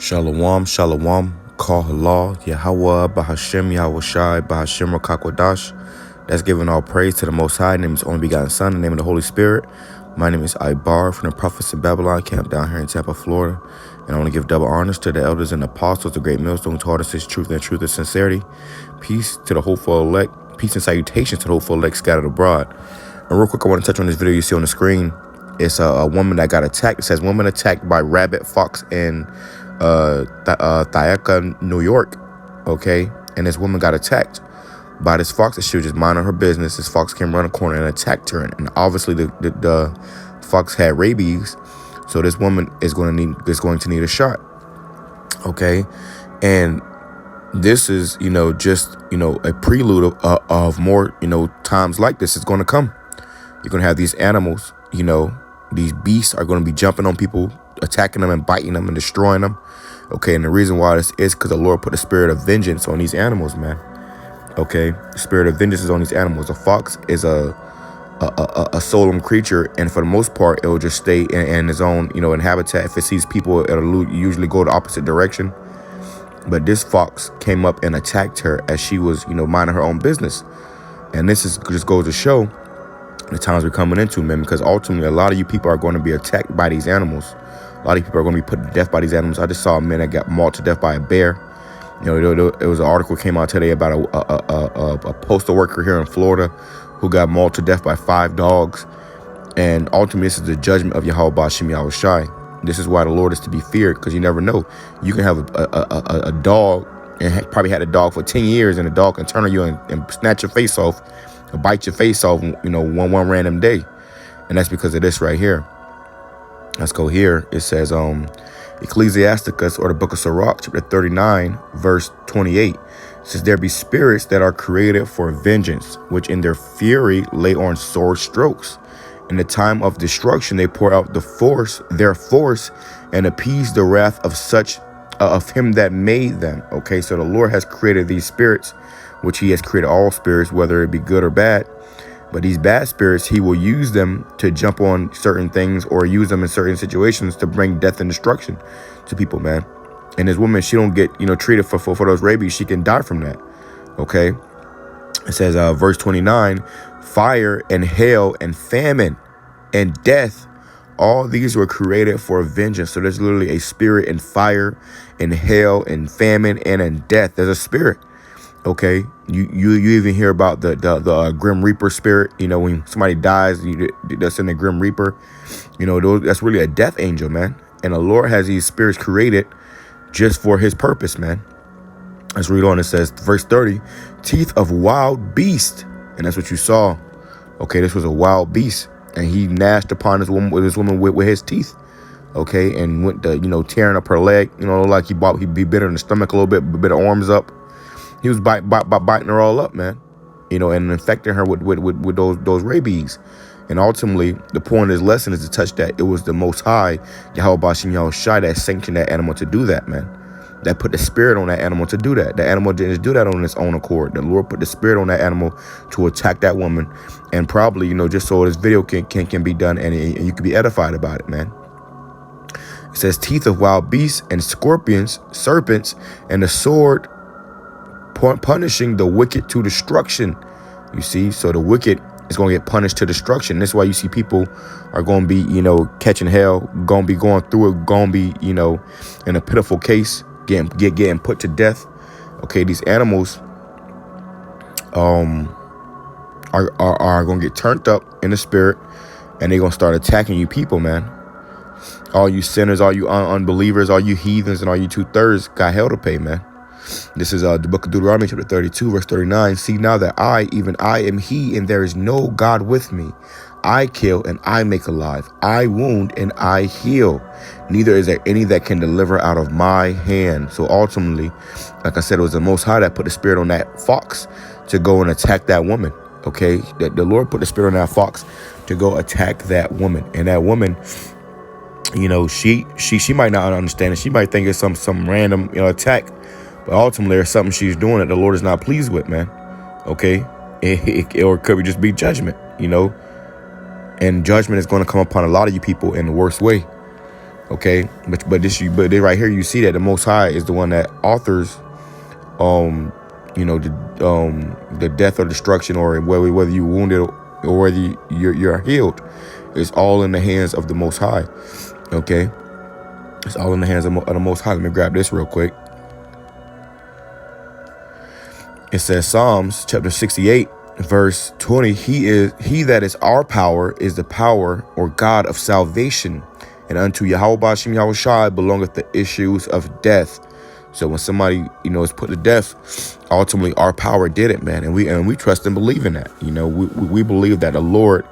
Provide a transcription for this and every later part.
Shalom, shalom, call halal, YAHAWAH, BAHASHAM, YAHAWASHI, BAHASHAM, QADASH. That's giving all praise to the Most High, in the name of His only begotten Son, in the name of the Holy Spirit. My name is Ibar from the Prophets of Babylon camp down here in Tampa, Florida. And I want to give double honors to the elders and apostles, the great millstone who taught us His truth and truth and sincerity. Peace to the hopeful elect, peace and salutations to the hopeful elect scattered abroad. And real quick, I want to touch on this video you see on the screen. It's a woman that got attacked. It says woman attacked by Rabid fox in Thaaka, New York. Okay, and this woman got attacked by this fox that she was just minding her business. This fox came around the corner and attacked her, and obviously the fox had rabies, so this woman is going to need a shot. Okay, and this is just a prelude of more times like this is going to come. You're going to have these animals, these beasts are going to be jumping on people, attacking them and biting them and destroying them. Okay, and the reason why this is because the Lord put the spirit of vengeance on these animals, man. Okay, the spirit of vengeance is on these animals. A fox is a solemn creature, and for the most part, it will just stay in its own, in habitat. If it sees people, it'll usually go the opposite direction. But this fox came up and attacked her as she was, minding her own business. And this just goes to show the times we're coming into, man, because ultimately a lot of you people are going to be attacked by these animals. A lot of people are going to be put to death by these animals. I just saw a man that got mauled to death by a bear. It was an article came out today about a postal worker here in Florida who got mauled to death by 5 dogs. And ultimately, this is the judgment of YAHAWASHI. This is why the Lord is to be feared, because you never know. You can have a dog and probably had a dog for 10 years, and the dog can turn on you and snatch your face off, or bite your face off, one random day. And that's because of this right here. Let's go here. It says, Ecclesiasticus, or the book of Sirach, chapter 39, verse 28. It says, there be spirits that are created for vengeance, which in their fury lay on sword strokes. In the time of destruction, they pour out their force, and appease the wrath of him that made them. Okay, so the Lord has created these spirits, which He has created all spirits, whether it be good or bad. But these bad spirits, He will use them to jump on certain things or use them in certain situations to bring death and destruction to people, man. And this woman, she don't get, treated for those rabies. She can die from that. Okay. It says, verse 29, fire and hail and famine and death, all these were created for vengeance. So there's literally a spirit in fire and hail and famine and in death. There's a spirit. Okay, you even hear about the Grim Reaper spirit. When somebody dies, that's in the Grim Reaper. That's really a death angel, man. And the Lord has these spirits created just for His purpose, man. Let's read on. It says, verse 30, teeth of wild beast, and that's what you saw. Okay, this was a wild beast, and he gnashed upon this woman with his teeth. Okay, and went to tearing up her leg. Like he bit her in the stomach a little bit, bit her arms up. He was biting her all up, man, and infecting her with those rabies. And ultimately, the point of this lesson is to touch that it was the Most High, YAHAWASHI, that sanctioned that animal to do that, man. That put the spirit on that animal to do that. The animal didn't just do that on its own accord. The Lord put the spirit on that animal to attack that woman, and probably, just so this video can be done and you can be edified about it, man. It says teeth of wild beasts and scorpions, serpents, and the sword punishing the wicked to destruction. You see, so the wicked is going to get punished to destruction. That's why you see people are going to be, catching hell, going to be going through it, going to be, in a pitiful case, getting put to death. Okay, these animals are going to get turned up in the spirit, and they're going to start attacking you people, man. All you sinners, all you unbelievers, all you heathens, and all you 2/3 got hell to pay, man. This is the book of Deuteronomy, chapter 32, verse 39. See now that I, even I, am He, and there is no God with me. I kill and I make alive. I wound and I heal. Neither is there any that can deliver out of my hand. So ultimately, like I said, it was the Most High that put the spirit on that fox to go and attack that woman. Okay, the Lord put the spirit on that fox to go attack that woman, and that woman, she might not understand it. She might think it's some random attack. But ultimately, there's something she's doing that the Lord is not pleased with, man. Okay? Or it could just be judgment, And judgment is going to come upon a lot of you people in the worst way. Okay, but then right here you see that the Most High is the one that authors, the death or destruction, or whether you wounded or whether you're healed. It's all in the hands of the Most High. Okay, it's all in the hands of the Most High. Let me grab this real quick. It says Psalms chapter 68 verse 20. He that is our power is the power or God of salvation, and unto YAHAWASHI belongeth the issues of death. So when somebody is put to death, ultimately our power did it, man, and we trust and believe in that. We believe that the Lord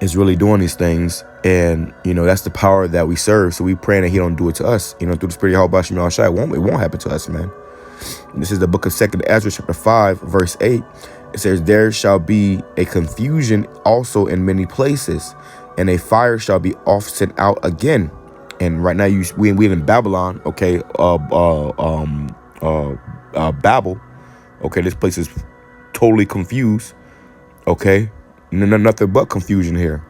is really doing these things, and that's the power that we serve. So we praying that He don't do it to us. Through the Spirit of YAHAWASHI, it won't happen to us, man. And this is the book of 2nd Ezra chapter 5 verse 8. It says, there shall be a confusion also in many places, and a fire shall be oft sent out again. And right now we in Babylon, okay, Babel, okay, this place is totally confused, okay, nothing but confusion here.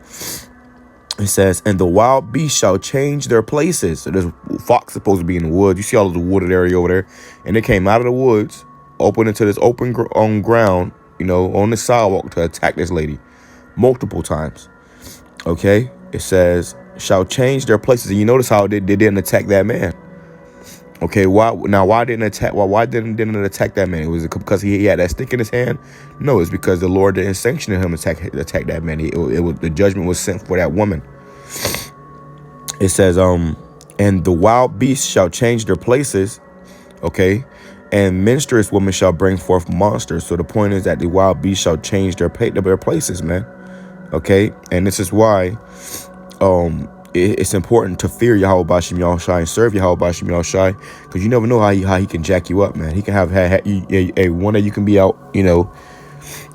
It says, and the wild beasts shall change their places. So there's fox supposed to be in the woods. You see all of the wooded area over there, and they came out of the woods, open into this open ground, on the sidewalk to attack this lady multiple times. Okay, it says shall change their places, and you notice how they didn't attack that man. Okay, why didn't it attack that man? It was because he had that stick in his hand? No, it's because the Lord didn't sanction him attack that man. It was the judgment was sent for that woman. It says, and the wild beasts shall change their places, okay, and menstruous women shall bring forth monsters. So the point is that the wild beasts shall change their places, man. Okay, and this is why it's important to fear YAHAWASHI and serve YAHAWASHI, because you never know how he can jack you up, man. He can have a one that you can be out,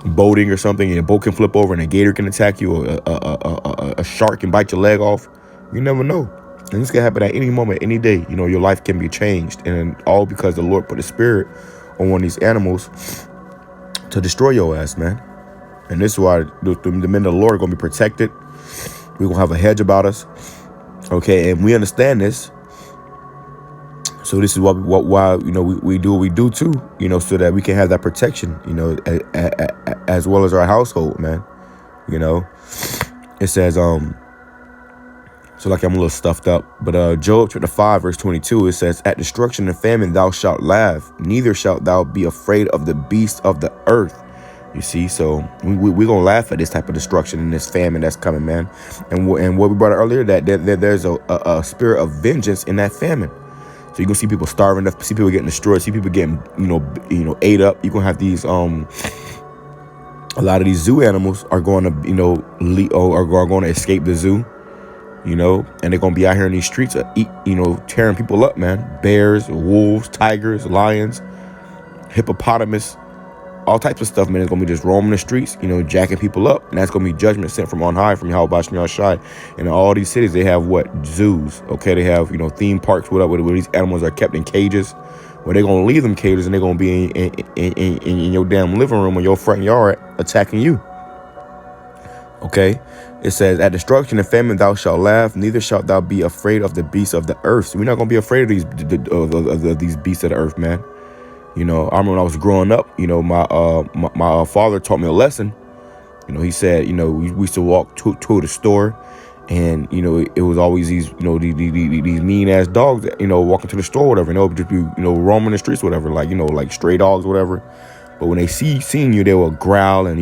boating or something, and a boat can flip over and a gator can attack you, or a shark can bite your leg off. You never know, and this can happen at any moment, any day. Your life can be changed, and all because the Lord put a spirit on one of these animals to destroy your ass, man. And this is why the men of the Lord are going to be protected. We're going to have a hedge about us. Okay, and we understand this. So this is why we do what we do too, so that we can have that protection, as well as our household, man. It says, so like I'm a little stuffed up, but Job chapter 5 verse 22, it says, at destruction and famine thou shalt laugh, neither shalt thou be afraid of the beasts of the earth. You see, so we're gonna laugh at this type of destruction and this famine that's coming, man. And what we brought out earlier, that there's a spirit of vengeance in that famine. So you're gonna see people starving, see people getting destroyed, see people getting ate up. You're gonna have these a lot of these zoo animals are going to are going to escape the zoo, and they're gonna be out here in these streets, tearing people up, man. Bears, wolves, tigers, lions, hippopotamus. All types of stuff, man, is going to be just roaming the streets, jacking people up. And that's going to be judgment sent from on high, from YAHAWASHI. And in all these cities, they have zoos, okay? They have, theme parks, where these animals are kept in cages, where they're going to leave them cages and they're going to be in your damn living room or your front yard attacking you. Okay? It says, at destruction and famine thou shalt laugh, neither shalt thou be afraid of the beasts of the earth. So we're not going to be afraid of these beasts of the earth, man. I remember when I was growing up, my father taught me a lesson. He said, we used to walk to the store, and, it was always these, these mean ass dogs that, walking to the store, or whatever, just be, roaming the streets, whatever, like stray dogs, whatever. But when they seen you, they will growl and,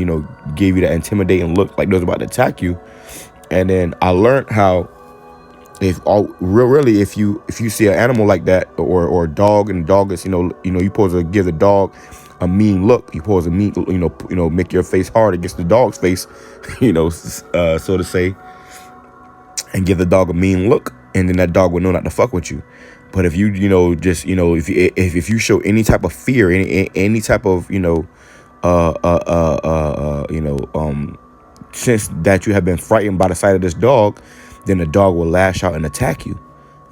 give you that intimidating look like they're about to attack you. And then I learned how, if you see an animal like that, or a dog, and the dog is you're supposed to give the dog a mean look. You're supposed to make your face hard against the dog's face, so to say, and give the dog a mean look, and then that dog will know not to fuck with you. But if you if you show any type of fear, any type of sense that you have been frightened by the sight of this dog, then the dog will lash out and attack you.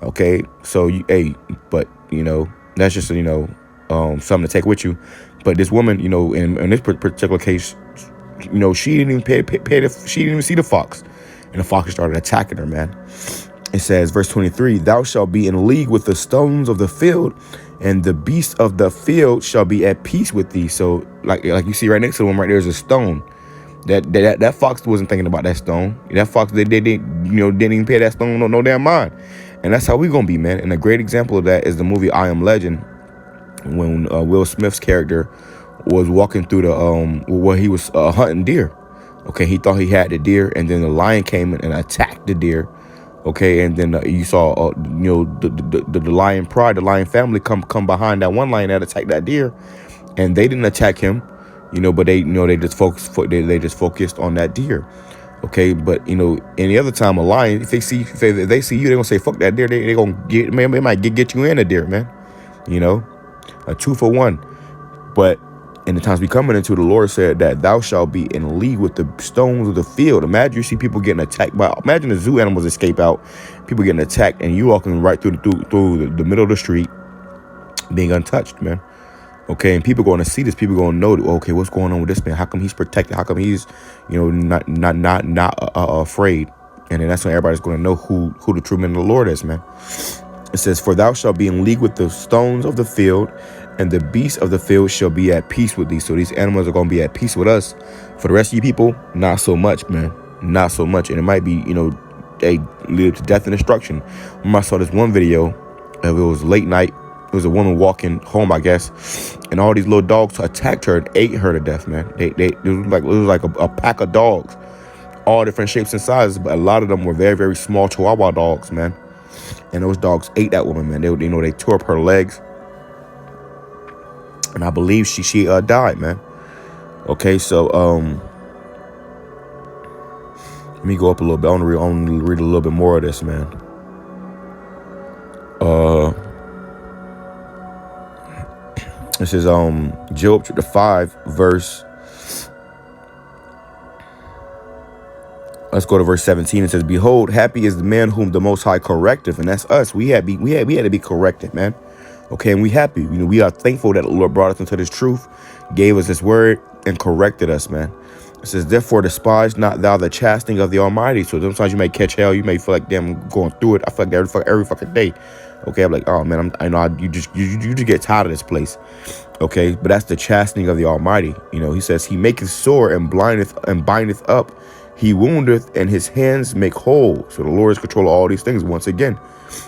Okay, so but that's just something to take with you. But this woman, in this particular case, she didn't even she didn't even see the fox, And the fox started attacking her, man. It says, verse 23, thou shalt be in league with the stones of the field, and the beasts of the field shall be at peace with thee. So like you see right next to him, right there's a stone. That fox wasn't thinking about that stone. That fox, they didn't even pay that stone no damn mind. And that's how we gonna be, man. And a great example of that is the movie I Am Legend, when Will Smith's character was walking through the where he was hunting deer. Okay, he thought he had the deer, and then the lion came in and attacked the deer. Okay, and then you saw the lion pride, the lion family come behind that one lion that attacked that deer, and they didn't attack him, but they just focused on that deer. Okay, but any other time a lion, if they see you, they're gonna say fuck that deer. They gonna get, man, they might get you and a deer, man. A 2 for 1. But in the times we coming into, the Lord said that thou shalt be in league with the stones of the field. Imagine you see people getting attacked by, imagine the zoo animals escape out, people getting attacked, and you walking right through the middle of the street, being untouched, man. Okay, and people going to see this, people going to know, okay, what's going on with this man? How come he's protected? How come he's, not afraid? And then that's when everybody's going to know who the true man of the Lord is, man. It says, for thou shalt be in league with the stones of the field, and the beasts of the field shall be at peace with thee. So these animals are going to be at peace with us. For the rest of you people, not so much, man. Not so much. And it might be, they lead to death and destruction. I saw this one video. It was late night. It was a woman walking home, I guess. And all these little dogs attacked her and ate her to death, man. It was like a pack of dogs. All different shapes and sizes. But a lot of them were very, very small Chihuahua dogs, man. And those dogs ate that woman, man. They tore up her legs. And I believe she died, man. Okay, so let me go up a little bit. I want to read a little bit more of this, man. This is Job chapter 5, verse. Let's go to verse 17. It says, behold, happy is the man whom the Most High correcteth. And that's us. We had to be corrected, man. Okay, and we happy. We are thankful that the Lord brought us into this truth, gave us this word, and corrected us, man. It says, therefore despise not thou the chastening of the Almighty. So sometimes you may catch hell. You may feel like, damn, I'm going through it. I feel like every fucking day. Okay, I'm like, oh man, you just get tired of this place. Okay, but that's the chastening of the Almighty. He says, he maketh sore and bindeth up. He woundeth, and his hands make whole. So the Lord is control of all these things once again.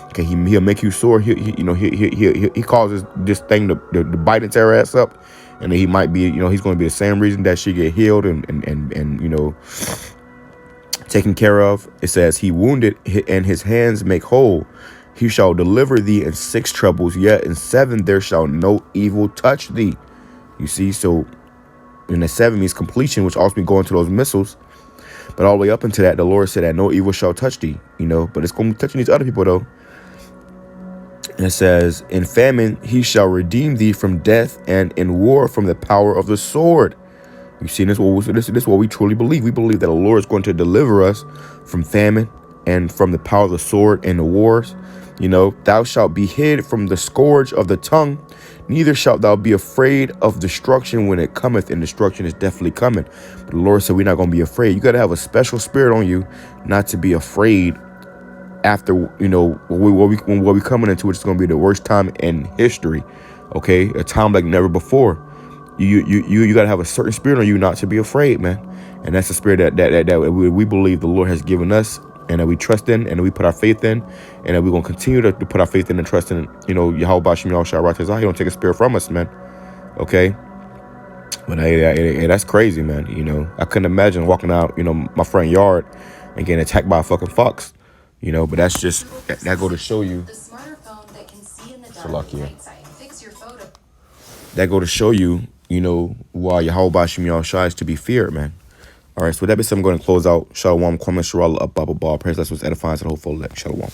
Okay, he'll make you sore. He causes this thing to bite and tear her ass up, and then he might be, he's going to be the same reason that she get healed and taken care of. It says, he wounded, and his hands make whole. He shall deliver thee in 6 troubles, yet in 7 there shall no evil touch thee. You see, so in the 7 means completion, which also be going to those missiles. But all the way up into that, the Lord said that no evil shall touch thee, but it's going to be touching these other people, though. And it says, in famine, he shall redeem thee from death, and in war from the power of the sword. You see, this is what we truly believe. We believe that the Lord is going to deliver us from famine and from the power of the sword and the wars. Thou shalt be hid from the scourge of the tongue. Neither shalt thou be afraid of destruction when it cometh, and destruction is definitely coming. But the Lord said we're not going to be afraid. You got to have a special spirit on you not to be afraid after, what we coming into, which is going to be the worst time in history. Okay, a time like never before. You got to have a certain spirit on you not to be afraid, man. And that's the spirit that we believe the Lord has given us, and that we trust in, and that we put our faith in, and that we're going to continue to put our faith in and trust in, YAHAWASHI, RAWCHAA. He don't take a spirit from us, man. Okay? But hey, that's crazy, man. I couldn't imagine walking out, my front yard and getting attacked by a fucking fox. But that's just, that go to show you. The smarter phone that can see in the dark night side. Fix your photo. That go to show you, why YAHAWASHI, RAWCHAA is to be feared, man. All right, so with that being said, I'm going to close out. Shalom, comment, shirah, up, blah, blah, blah. Praise, that's what's edifying to the whole full elect. Shalom.